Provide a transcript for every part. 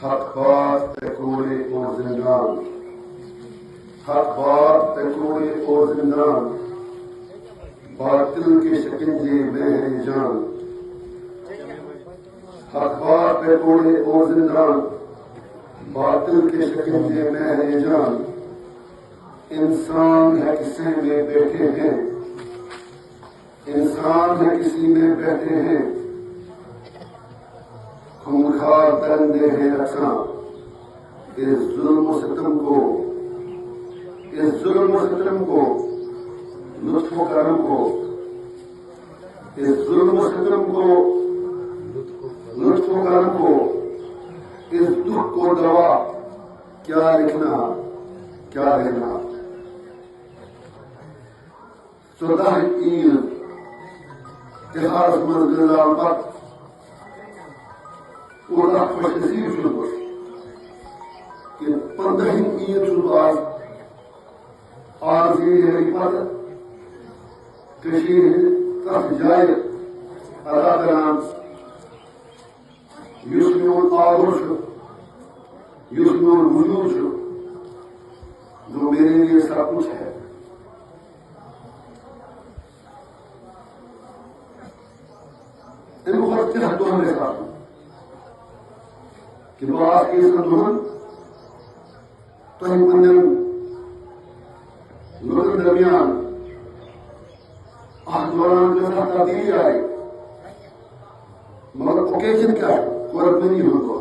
حق بات پہ کوڑے اور زندان، حق بات پہ کوڑے اور زندان، باطل کے شکنجے میں ہے جان، حق بات پہ کوڑے اور زندان، باطل کے شکنجے میں ہے جان، انسان ہے کسی میں بیٹھے ہیں، انسان ہے کسی میں بیٹھے ہیں، خونخوار درندے ہیں رکھنا اس ظلم و ستم کو، اس ظلم و ستم کو، لطف و کرم کو، اس ظلم و ستم کو، لطف و کرم کو، اس دکھ کو دوا کیا لکھنا، کیا لکھنا۔ 14 عید تہار منزل پت اور خوش نصیب چھس کہ 15 عید چھس آز عید پتہ تس جائے ادا کران یس میون آغوش یس میون وجود جو میرے لیے سب کچھ ہے۔ ان بہت سے دہن کے ساتھ کہ بعض کے دہن تم پن لوگوں درمیان دوران جو تبدیلی آئی مگر اوکیجن کیا ہے؟ قربانی ہو تو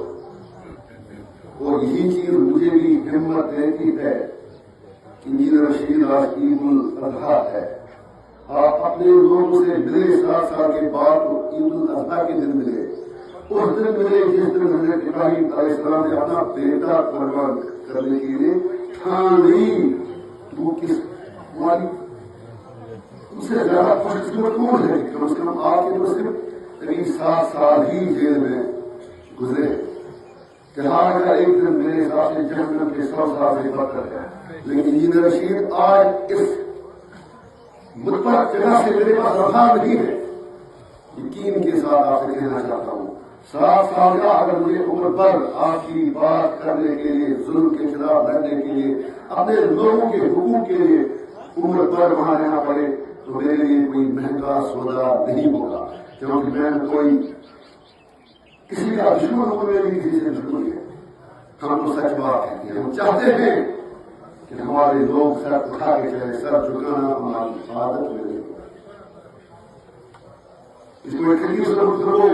اور یہی چیز مجھے بھی ہمت دیتی ہے کہ عید رشید آج عید الاضحیٰ ہے، آپ اپنے لوگوں سے ملے 7 سال کے بعد عید الاضحیٰ کے دن ملے، اس دن ملے جس دن حضرت ابراہیم علیہ السلام نے اپنا بیٹا قربان کرنے کے لیے ٹھان لی۔ وہ کس ہماری اس سے زیادہ خوش قسمت کون ہے؟ کم از کم آپ کے مسلم ابھی 7 سال ہی جیل میں گزرے، تہار کا ایک دن میرے حساب سے جہنم کے 100 سال سے بدتر ہے، لیکن عید رشید آج اس متفق جگہ سے میرے پاس رفا نہیں ہے۔ یقین کے ساتھ آپ سے کہنا چاہتا ہوں 7 سال کا اگر مجھے عمر پر آپ کی بات کرنے کے لیے، ظلم کے خلاف لڑنے کے لیے، اپنے لوگوں کے حقوق کے لیے عمر پر وہاں رہنا پڑے تو میرے لیے کوئی مہنگا سودا نہیں ہوگا، کیونکہ میں کوئی کسی کا دشمن ہوں، میرے لیے کسی سے دشمن ہے۔ ہم تو سچ بات کہتے ہیں، ہم چاہتے ہیں کہ ہمارے لوگ سر اٹھا کے چلے، سر جھکانا ہماری عادت میں نہیں۔ اس کو ایک طریقے سے کرو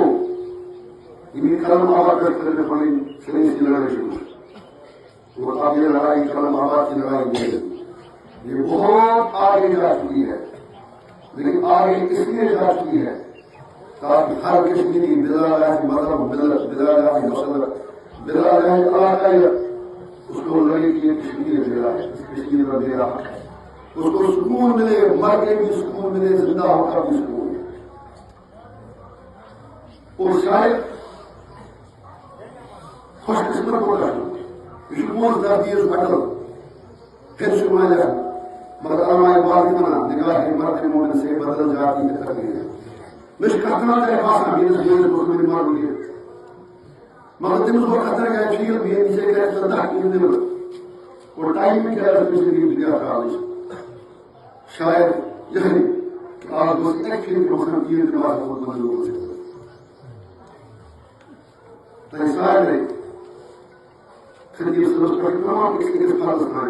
یہ کلم آباد کرنے پڑی سلیس کی لڑائی شروع، اور اب یہ لڑائی کلم آباد کی لڑائی نہیں ہے، یہ بہت آگے جا چکی ہے، لیکن آگے اس لیے جا چکی ہے تاکہ ہر کشمیری بلا رہے مذہب، بلا رہے مسلک، بلا رہے علاقہ اس کو لگے کہ یہ کشمیر میرا ہے، کشمیر کا میرا حق ہے، اس کو سکون ملے، مر کے بھی سکون ملے، زندہ ہو کر بھی سکون ملے۔ اور شاید خوش قسمت ہوگا یہ موت ذاتی اٹل پھر شمال ہے، مگر علماء اقبال کی بنا نگاہ مرد مومن سے بدل جاتی ہے تقدیر مش کتنا ہے باسا یہ زمین کو میری مار ہوئی مگر تم کو خطر ہے چیز بھی نیچے کے صدا کی دل اور ٹائم میں کیا ہے اس کی دنیا کا شاید یہی آپ دوست ایک فلم پروگرام کی دماغ کو منظور ہو سکتا ہے تو ہے پھر یہ سمجھ کر تمام اس کے فرض ہیں،